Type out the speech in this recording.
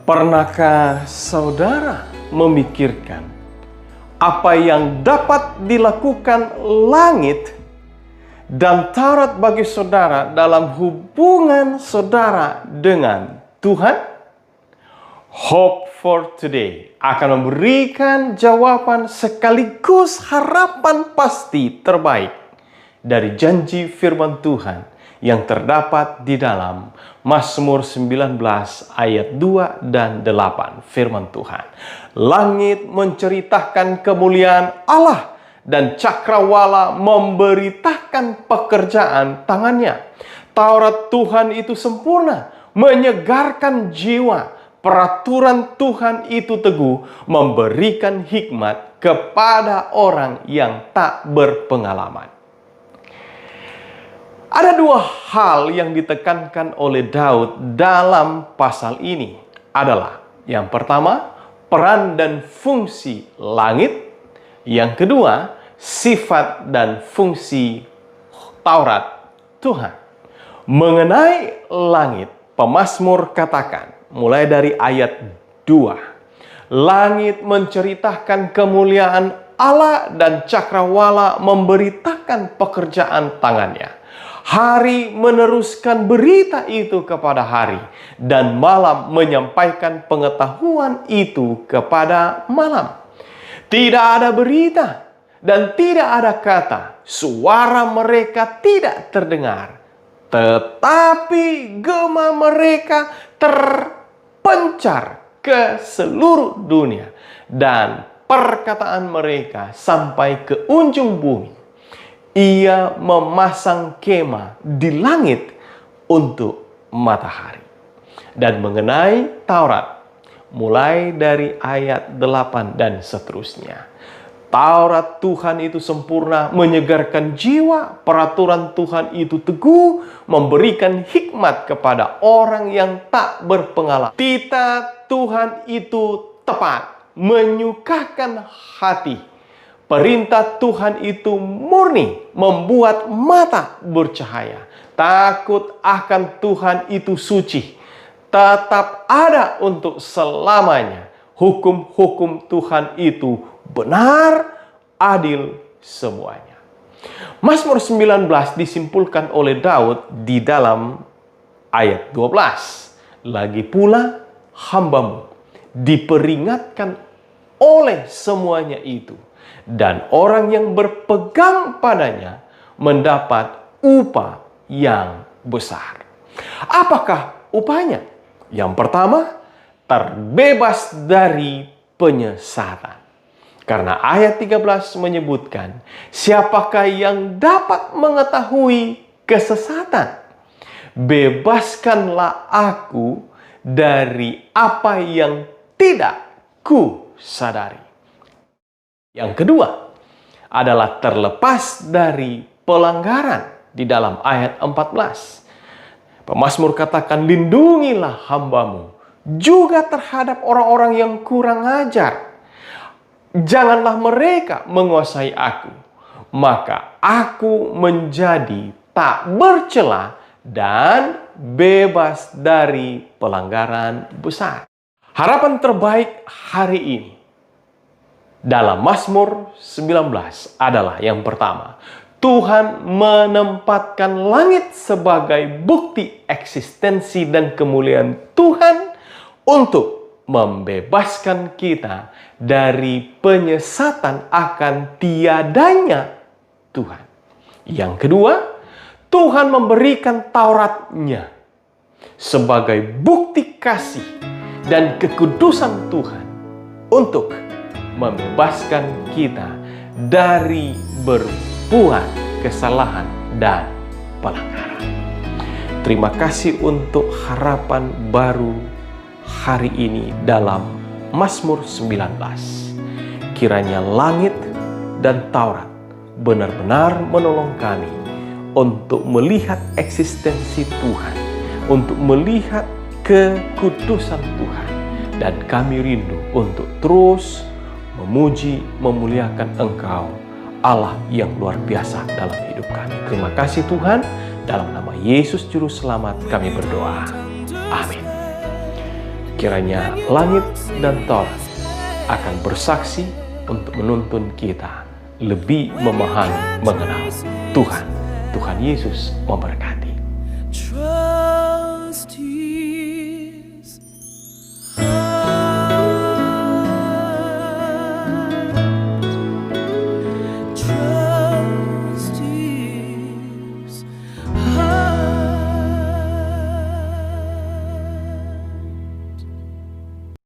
Pernahkah saudara memikirkan apa yang dapat dilakukan langit dan Taurat bagi saudara dalam hubungan saudara dengan Tuhan? Hope for Today akan memberikan jawaban sekaligus harapan pasti terbaik dari janji firman Tuhan yang terdapat di dalam Mazmur 19 ayat 2 dan 8. Firman Tuhan, langit menceritakan kemuliaan Allah dan cakrawala memberitakan pekerjaan tangannya. Taurat Tuhan itu sempurna, menyegarkan jiwa. Peraturan Tuhan itu teguh, memberikan hikmat kepada orang yang tak berpengalaman. Ada dua hal yang ditekankan oleh Daud dalam pasal ini adalah, yang pertama, peran dan fungsi langit. Yang kedua, sifat dan fungsi Taurat Tuhan. Mengenai langit, pemazmur katakan, mulai dari ayat 2, langit menceritakan kemuliaan Allah dan cakrawala memberitakan pekerjaan tangannya. Hari meneruskan berita itu kepada hari, dan malam menyampaikan pengetahuan itu kepada malam. Tidak ada berita dan tidak ada kata, suara mereka tidak terdengar, tetapi gema mereka terpencar ke seluruh dunia, dan perkataan mereka sampai ke ujung bumi. Ia memasang kemah di langit untuk matahari. Dan mengenai Taurat, mulai dari ayat 8 dan seterusnya. Taurat Tuhan itu sempurna, menyegarkan jiwa. Peraturan Tuhan itu teguh, memberikan hikmat kepada orang yang tak berpengalaman. Tita Tuhan itu tepat, menyukakan hati. Perintah Tuhan itu murni, membuat mata bercahaya. Takut akan Tuhan itu suci, tetap ada untuk selamanya. Hukum-hukum Tuhan itu benar, adil semuanya. Mazmur 19 disimpulkan oleh Daud di dalam ayat 12. Lagi pula hambamu diperingatkan oleh semuanya itu, dan orang yang berpegang padanya mendapat upah yang besar. Apakah upahnya? Yang pertama, terbebas dari penyesatan. Karena ayat 13 menyebutkan, siapakah yang dapat mengetahui kesesatan? Bebaskanlah aku dari apa yang tidak ku sadari. Yang kedua adalah terlepas dari pelanggaran di dalam ayat 14. Pemazmur katakan, lindungilah hambamu juga terhadap orang-orang yang kurang ajar. Janganlah mereka menguasai aku, maka aku menjadi tak bercela dan bebas dari pelanggaran besar. Harapan terbaik hari ini dalam Mazmur 19 adalah yang pertama, Tuhan menempatkan langit sebagai bukti eksistensi dan kemuliaan Tuhan untuk membebaskan kita dari penyesatan akan tiadanya Tuhan. Yang kedua, Tuhan memberikan Tauratnya sebagai bukti kasih dan kekudusan Tuhan untuk membebaskan kita dari berbuat kesalahan dan pelanggaran. Terima kasih untuk harapan baru hari ini dalam Mazmur 19. Kiranya langit dan Taurat benar-benar menolong kami untuk melihat eksistensi Tuhan, untuk melihat kekudusan Tuhan, dan kami rindu untuk terus memuji, memuliakan Engkau, Allah yang luar biasa dalam hidup kami. Terima kasih Tuhan, dalam nama Yesus Juru Selamat kami berdoa. Amin. Kiranya langit dan taurat akan bersaksi untuk menuntun kita lebih memahami mengenal Tuhan. Tuhan Yesus memberkati.